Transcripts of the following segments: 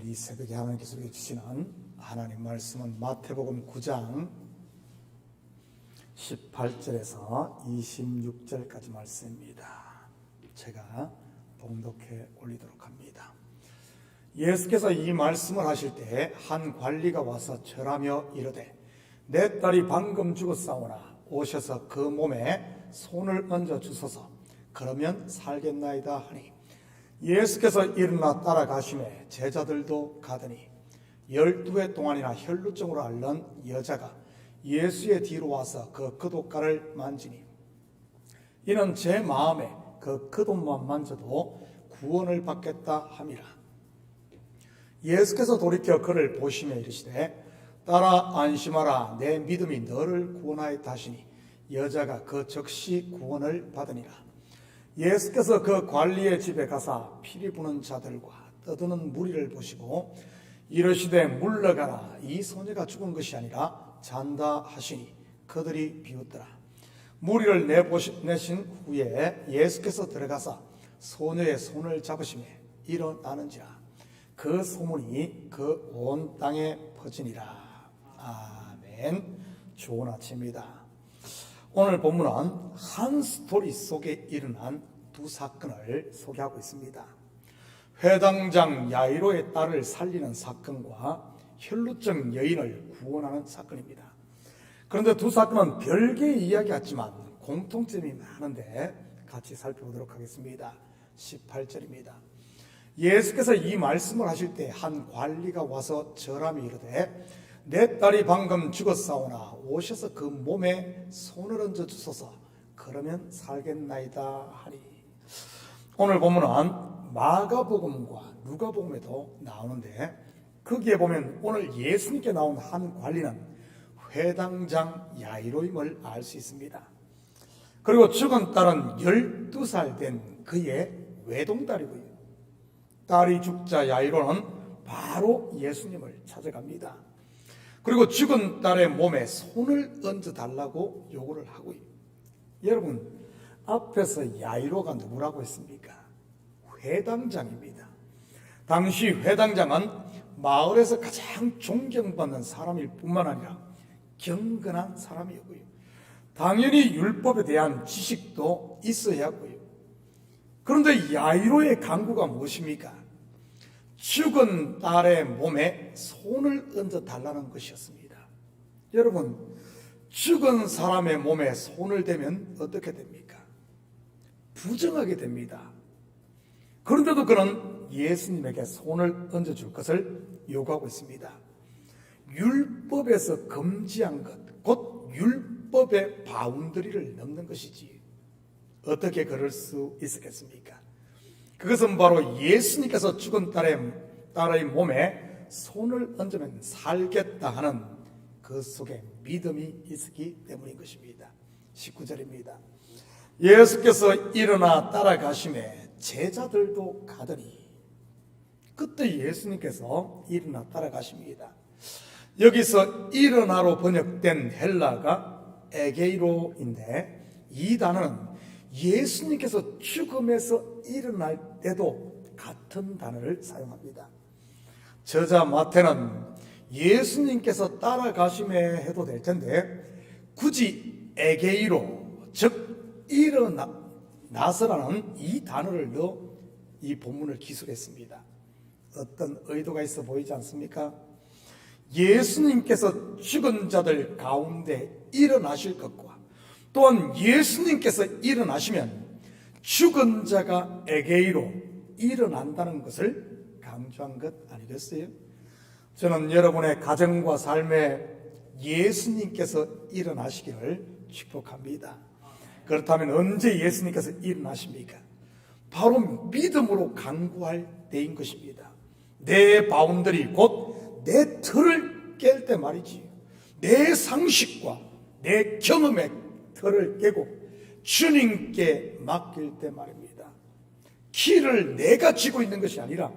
이 새벽에 하나님께서 우리에게 주시는 하나님 말씀은 마태복음 9장 18절에서 26절까지 말씀입니다. 제가 봉독해 올리도록 합니다. 예수께서 이 말씀을 하실 때 한 관리가 와서 절하며 이르되 내 딸이 방금 죽었사오나 오셔서 그 몸에 손을 얹어 주소서 그러면 살겠나이다 하니 예수께서 일어나 따라가시매 제자들도 가더니 12해 동안이나 혈루증으로 앓는 여자가 예수의 뒤로 와서 그 겉옷가를 만지니 이는 제 마음에 그 겉옷만 만져도 구원을 받겠다 함이라. 예수께서 돌이켜 그를 보시며 이르시되 딸아 안심하라 내 믿음이 너를 구원하였다 하시니 여자가 그 즉시 구원을 받으니라. 예수께서 그 관리의 집에 가사 피리 부는 자들과 떠드는 무리를 보시고 이르시되 물러가라 이 소녀가 죽은 것이 아니라 잔다 하시니 그들이 비웃더라. 무리를 내신 후에 예수께서 들어가사 소녀의 손을 잡으시며 일어나는지라. 그 소문이 그 온 땅에 퍼지니라. 아멘. 좋은 아침입니다. 오늘 본문은 한 스토리 속에 일어난 두 사건을 소개하고 있습니다. 회당장 야이로의 딸을 살리는 사건과 혈루증 여인을 구원하는 사건입니다. 그런데 두 사건은 별개의 이야기 같지만 공통점이 많은데 같이 살펴보도록 하겠습니다. 18절입니다. 예수께서 이 말씀을 하실 때 한 관리가 와서 절하며 이르되 내 딸이 방금 죽었사오나 오셔서 그 몸에 손을 얹어 주소서 그러면 살겠나이다 하니. 오늘 본문은 마가복음과 누가복음에도 나오는데 거기에 보면 오늘 예수님께 나온 한 관리는 회당장 야이로임을 알 수 있습니다. 그리고 죽은 딸은 12살 된 그의 외동딸이고요. 딸이 죽자 야이로는 바로 예수님을 찾아갑니다. 그리고 죽은 딸의 몸에 손을 얹어 달라고 요구를 하고요. 여러분, 앞에서 야이로가 누구라고 했습니까? 회당장입니다. 당시 회당장은 마을에서 가장 존경받는 사람일 뿐만 아니라 경건한 사람이었고요. 당연히 율법에 대한 지식도 있어야 하고요. 그런데 야이로의 간구가 무엇입니까? 죽은 딸의 몸에 손을 얹어 달라는 것이었습니다. 여러분, 죽은 사람의 몸에 손을 대면 어떻게 됩니까? 부정하게 됩니다. 그런데도 그는 예수님에게 손을 얹어줄 것을 요구하고 있습니다. 율법에서 금지한 것, 곧 율법의 바운더리를 넘는 것이지 어떻게 그럴 수 있었겠습니까? 그것은 바로 예수님께서 죽은 딸의 몸에 손을 얹으면 살겠다 하는 그 속에 믿음이 있었기 때문인 것입니다. 19절입니다. 예수께서 일어나 따라가시매 제자들도 가더니. 그때 예수님께서 일어나 따라가십니다. 여기서 일어나로 번역된 헬라가 에게이로인데 이 단어는 예수님께서 죽음에서 일어날 때도 같은 단어를 사용합니다. 저자 마태는 예수님께서 따라가심에 해도 될 텐데 굳이 에게이로, 즉 일어나서라는 이 단어를 넣어 이 본문을 기술했습니다. 어떤 의도가 있어 보이지 않습니까? 예수님께서 죽은 자들 가운데 일어나실 것과 또한 예수님께서 일어나시면 죽은 자가 에게이로 일어난다는 것을 강조한 것 아니겠어요? 저는 여러분의 가정과 삶에 예수님께서 일어나시기를 축복합니다. 그렇다면 언제 예수님께서 일어나십니까? 바로 믿음으로 간구할 때인 것입니다. 내 바운더리, 곧 내 틀을 깰 때 말이지. 내 상식과 내 경험의 틀을 깨고 주님께 맡길 때 말입니다. 키를 내가 쥐고 있는 것이 아니라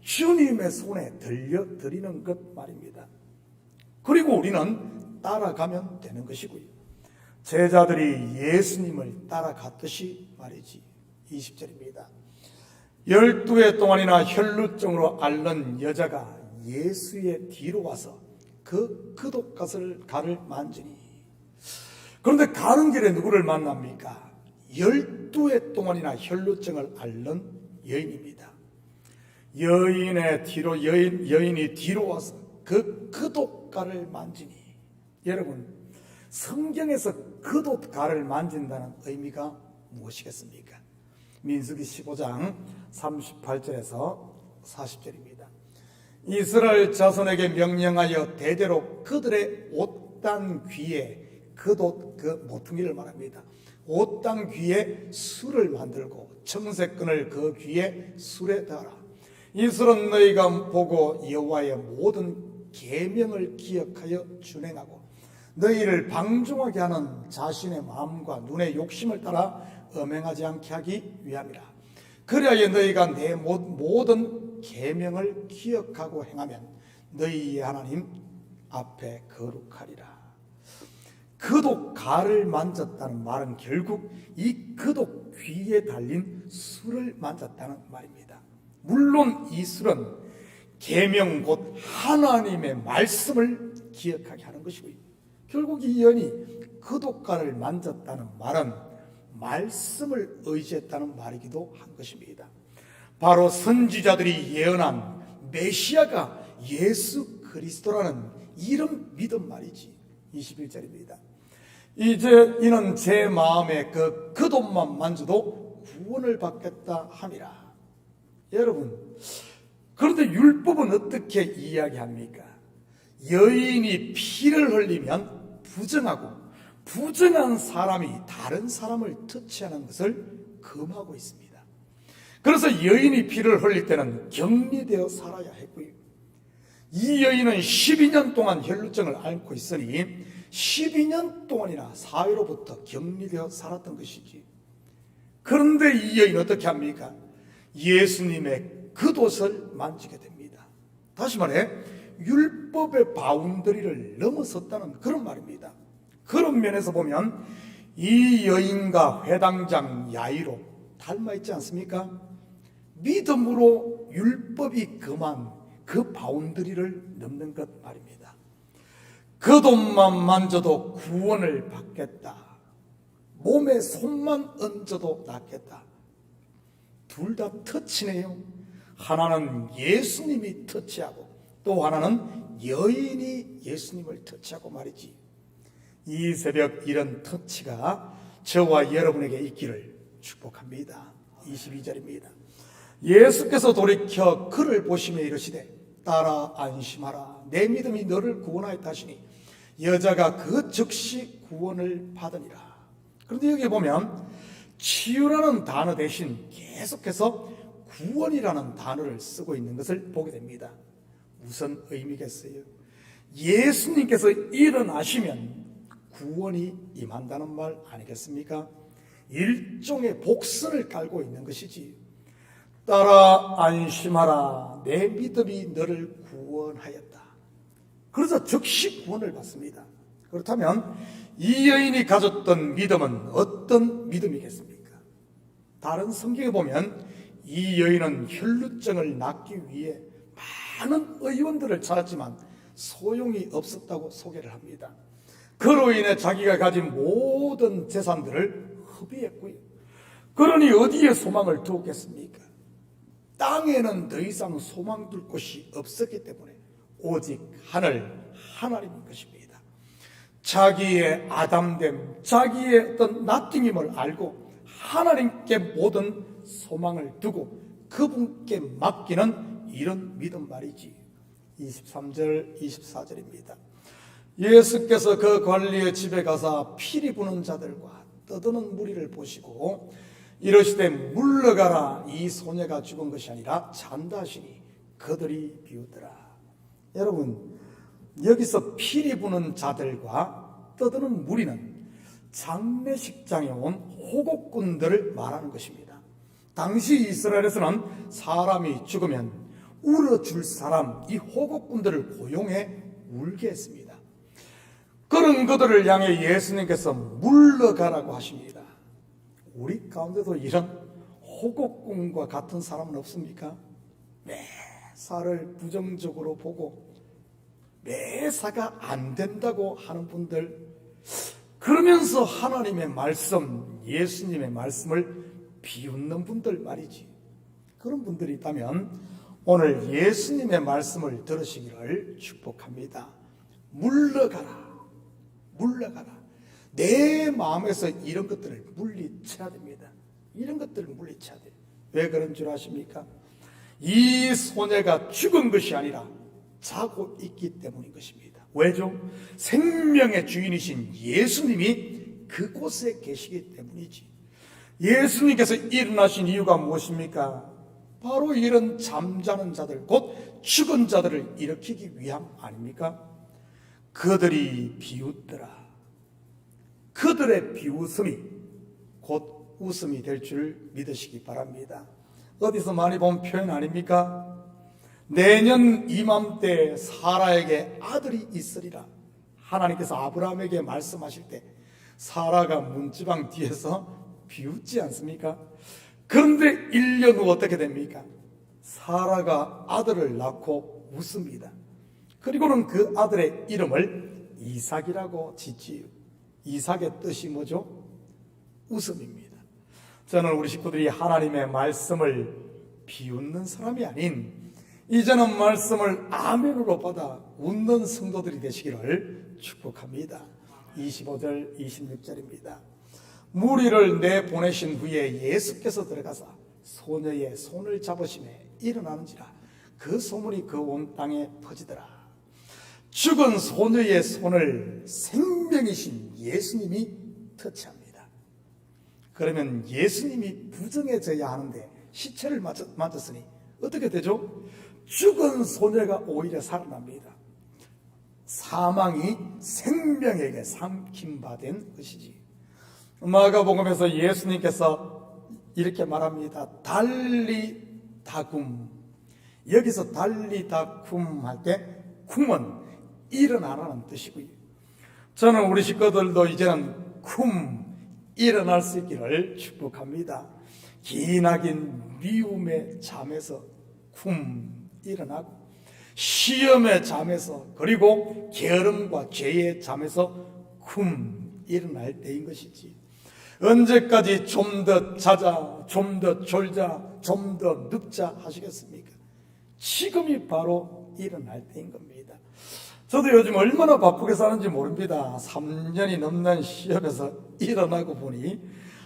주님의 손에 들려드리는 것 말입니다. 그리고 우리는 따라가면 되는 것이고요. 제자들이 예수님을 따라갔듯이 말이지. 20절입니다. 12해 동안이나 혈루증으로 앓는 여자가 예수의 뒤로 와서 그 가를 만지니, 그런데 가는 길에 누구를 만납니까? 12해 동안이나 혈루증을 앓는 여인입니다. 여인이 뒤로 와서 그 가를 만지니, 여러분, 성경에서 가를 만진다는 의미가 무엇이겠습니까? 민수기 15장 38절에서 40절입니다. 이스라엘 자손에게 명령하여 대대로 그들의 옷단 귀에, 모퉁이를 말합니다. 옷단 귀에 술을 만들고 청색끈을 그 귀에 술에 달아. 이 술은 너희가 보고 여호와의 모든 계명을 기억하여 준행하고 너희를 방종하게 하는 자신의 마음과 눈의 욕심을 따라 음행하지 않게 하기 위함이라. 그리하여 너희가 내 모든 계명을 기억하고 행하면 너희의 하나님 앞에 거룩하리라. 가를 만졌다는 말은 결국 이 귀에 달린 술을 만졌다는 말입니다. 물론 이 술은 계명 곧 하나님의 말씀을 기억하게 하는 것이고요. 결국 이 여인이 가를 만졌다는 말은 말씀을 의지했다는 말이기도 한 것입니다. 바로 선지자들이 예언한 메시아가 예수 그리스도라는 이런 믿음 말이지. 21절입니다. 이제 이는 제 마음에 겉옷만 만져도 구원을 받겠다 함이라. 여러분, 그런데 율법은 어떻게 이야기합니까? 여인이 피를 흘리면 부정한 사람이 다른 사람을 터치하는 것을 금하고 있습니다. 그래서 여인이 피를 흘릴 때는 격리되어 살아야 했고요. 이 여인은 12년 동안 혈루증을 앓고 있으니 12년 동안이나 사회로부터 격리되어 살았던 것이지. 그런데 이 여인은 어떻게 합니까? 예수님의 겉옷을 만지게 됩니다. 다시 말해 율법의 바운더리를 넘어섰다는 그런 말입니다. 그런 면에서 보면 이 여인과 회당장 야이로 닮아 있지 않습니까? 믿음으로 율법이 금한 그 바운더리를 넘는 것 말입니다. 겉옷만 만져도 구원을 받겠다. 몸에 손만 얹어도 낫겠다. 둘 다 터치네요. 하나는 예수님이 터치하고 또 하나는 여인이 예수님을 터치하고 말이지. 이 새벽 이런 터치가 저와 여러분에게 있기를 축복합니다. 22절입니다. 예수께서 돌이켜 그를 보시며 이르시되 따라 안심하라. 내 믿음이 너를 구원하였다 하시니 여자가 그 즉시 구원을 받으니라. 그런데 여기 보면 치유라는 단어 대신 계속해서 구원이라는 단어를 쓰고 있는 것을 보게 됩니다. 무슨 의미겠어요? 예수님께서 일어나시면 구원이 임한다는 말 아니겠습니까? 일종의 복선을 깔고 있는 것이지. 따라 안심하라. 내 믿음이 너를 구원하였다. 그래서 즉시 구원을 받습니다. 그렇다면 이 여인이 가졌던 믿음은 어떤 믿음이겠습니까? 다른 성경에 보면 이 여인은 혈루증을 낫기 위해 많은 의원들을 찾았지만 소용이 없었다고 소개를 합니다. 그로 인해 자기가 가진 모든 재산들을 허비했고요. 그러니 어디에 소망을 두었겠습니까? 땅에는 더 이상 소망 둘 곳이 없었기 때문에 오직 하나님인 것입니다. 자기의 아담됨, 자기의 어떤 나띵임을 알고 하나님께 모든 소망을 두고 그분께 맡기는 이런 믿음 말이지. 23절, 24절입니다. 예수께서 그 관리의 집에 가사 피리 부는 자들과 떠드는 무리를 보시고 이르시되 물러가라. 이 소녀가 죽은 것이 아니라 잔다 하시니 그들이 비웃더라. 여러분, 여기서 피리 부는 자들과 떠드는 무리는 장례식장에 온 호곡꾼들을 말하는 것입니다. 당시 이스라엘에서는 사람이 죽으면 울어줄 사람, 이 호곡꾼들을 고용해 울게 했습니다. 그런 그들을 향해 예수님께서 물러가라고 하십니다. 우리 가운데도 이런 호곡공과 같은 사람은 없습니까? 매사를 부정적으로 보고 매사가 안 된다고 하는 분들, 그러면서 하나님의 말씀, 예수님의 말씀을 비웃는 분들 말이지. 그런 분들이 있다면 오늘 예수님의 말씀을 들으시기를 축복합니다. 물러가라, 물러가라. 내 마음에서 이런 것들을 물리쳐야 됩니다. 이런 것들을 물리쳐야 돼요. 왜 그런 줄 아십니까? 이 소녀가 죽은 것이 아니라 자고 있기 때문인 것입니다. 왜죠? 생명의 주인이신 예수님이 그곳에 계시기 때문이지. 예수님께서 일어나신 이유가 무엇입니까? 바로 이런 잠자는 자들, 곧 죽은 자들을 일으키기 위함 아닙니까? 그들이 비웃더라. 그들의 비웃음이 곧 웃음이 될 줄 믿으시기 바랍니다. 어디서 많이 본 표현 아닙니까? 내년 이맘때 사라에게 아들이 있으리라. 하나님께서 아브라함에게 말씀하실 때 사라가 문지방 뒤에서 비웃지 않습니까? 그런데 1년 후 어떻게 됩니까? 사라가 아들을 낳고 웃습니다. 그리고는 그 아들의 이름을 이삭이라고 짓지요. 이삭의 뜻이 뭐죠? 웃음입니다. 저는 우리 식구들이 하나님의 말씀을 비웃는 사람이 아닌 이제는 말씀을 아멘으로 받아 웃는 성도들이 되시기를 축복합니다. 25절 26절입니다. 무리를 내보내신 후에 예수께서 들어가사 소녀의 손을 잡으심에 일어나는지라 그 소문이 그 온 땅에 퍼지더라. 죽은 소녀의 손을 생명이신 예수님이 터치합니다. 그러면 예수님이 부정해져야 하는데 시체를 맞았으니 어떻게 되죠? 죽은 소녀가 오히려 살아납니다. 사망이 생명에게 삼킴받은 것이지. 마가복음에서 예수님께서 이렇게 말합니다. 달리다굼. 여기서 달리다굼 할 때 쿰은 일어나라는 뜻이고요. 저는 우리 식구들도 이제는 쿰 일어날 수 있기를 축복합니다. 기나긴 미움의 잠에서 쿰 일어나고 시험의 잠에서 그리고 게으름과 죄의 잠에서 쿰 일어날 때인 것이지. 언제까지 좀 더 자자, 좀 더 졸자, 좀 더 눕자 하시겠습니까? 지금이 바로 일어날 때인 겁니다. 저도 요즘 얼마나 바쁘게 사는지 모릅니다. 3년이 넘는 시험에서 일어나고 보니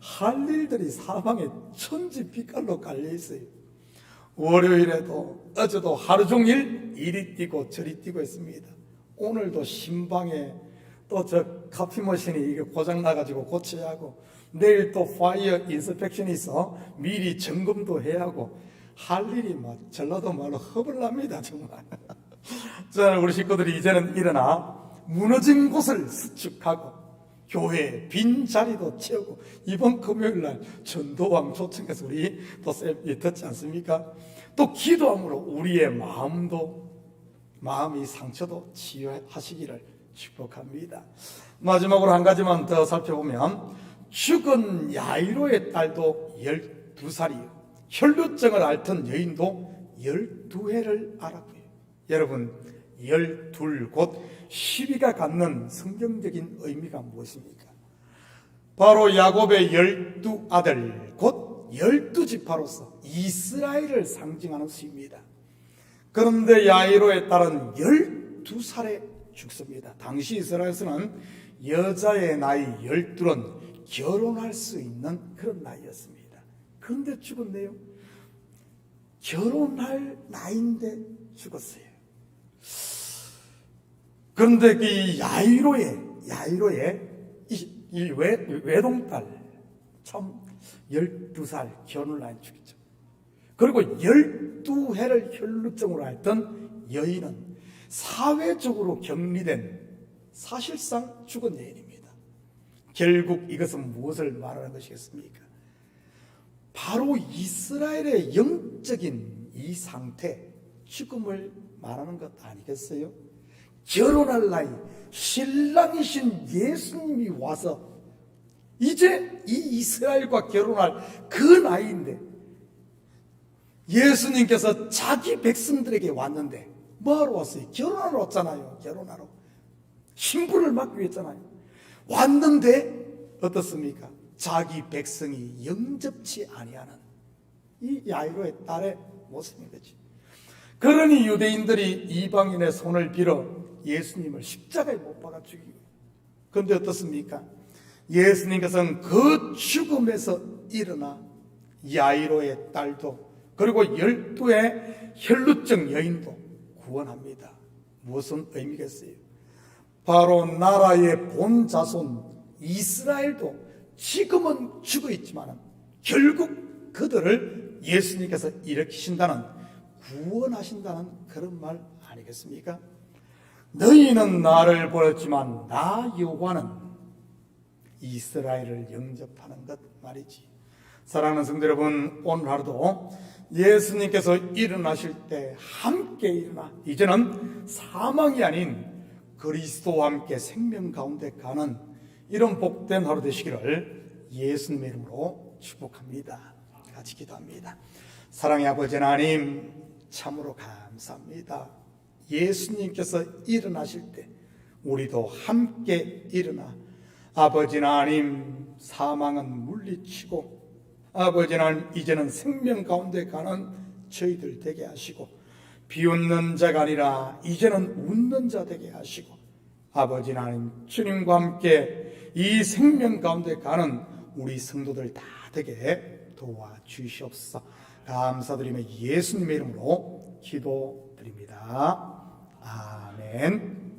할 일들이 사방에 천지빛깔로 깔려 있어요. 월요일에도 어제도 하루 종일 이리 뛰고 저리 뛰고 있습니다. 오늘도 신방에 또 저 카피 머신이 이게 고장 나가지고 고쳐야 하고, 내일 또 파이어 인스펙션이 있어 미리 점검도 해야 하고, 할 일이 막 전라도 말로 허벌납니다 정말. 저는 우리 식구들이 이제는 일어나 무너진 곳을 수축하고 교회 빈 자리도 채우고, 이번 금요일날 전도왕 초청해서 우리 또 쌤이 듣지 않습니까? 또 기도함으로 우리의 마음이 상처도 치유하시기를 축복합니다. 마지막으로 한 가지만 더 살펴보면, 죽은 야이로의 딸도 12살이요 혈루증을 앓던 여인도 12해를 앓았고요. 여러분, 12 곧 12가 갖는 성경적인 의미가 무엇입니까? 바로 야곱의 12아들 곧 12지파로서 이스라엘을 상징하는 수입니다. 그런데 야이로의 딸은 12살에 죽습니다. 당시 이스라엘에서는 여자의 나이 12은 결혼할 수 있는 그런 나이였습니다. 그런데 죽었네요. 결혼할 나이인데 죽었어요. 그런데 이 야이로의 이 외동딸 참 12살 결혼을 나이 죽였죠. 그리고 12해를 혈루증으로 앓던 여인은 사회적으로 격리된 사실상 죽은 여인입니다. 결국 이것은 무엇을 말하는 것이겠습니까? 바로 이스라엘의 영적인 이 상태, 죽음을 말하는 것 아니겠어요? 결혼할 나이, 신랑이신 예수님이 와서 이제 이 이스라엘과 결혼할 그 나이인데 예수님께서 자기 백성들에게 왔는데 뭐하러 왔어요? 결혼하러 왔잖아요. 결혼하러. 신부를 맡기 위했잖아요. 왔는데 어떻습니까? 자기 백성이 영접치 아니하는 이 야이로의 딸의 모습인 거지. 그러니 유대인들이 이방인의 손을 빌어 예수님을 십자가에 못 박아 죽이고, 그런데 어떻습니까? 예수님께서는 그 죽음에서 일어나 야이로의 딸도 그리고 12의 혈루증 여인도 구원합니다. 무슨 의미겠어요? 바로 나라의 본 자손 이스라엘도 지금은 죽어 있지만 결국 그들을 예수님께서 일으키신다는, 구원하신다는 그런 말 아니겠습니까? 너희는 나를 버렸지만 나 여호와는 이스라엘을 영접하는 것 말이지. 사랑하는 성도 여러분, 오늘 하루도 예수님께서 일어나실 때 함께 일어나 이제는 사망이 아닌 그리스도와 함께 생명 가운데 가는 이런 복된 하루 되시기를 예수님의 이름으로 축복합니다. 같이 기도합니다. 사랑의 아버지 하나님, 참으로 감사합니다. 예수님께서 일어나실 때 우리도 함께 일어나 아버지 하나님, 사망은 물리치고 아버지 하나님, 이제는 생명 가운데 가는 저희들 되게 하시고, 비웃는 자가 아니라 이제는 웃는 자 되게 하시고, 아버지 하나님, 주님과 함께 이 생명 가운데 가는 우리 성도들 다 되게 도와주시옵소서. 감사드리며 예수님의 이름으로 기도드립니다. 아멘.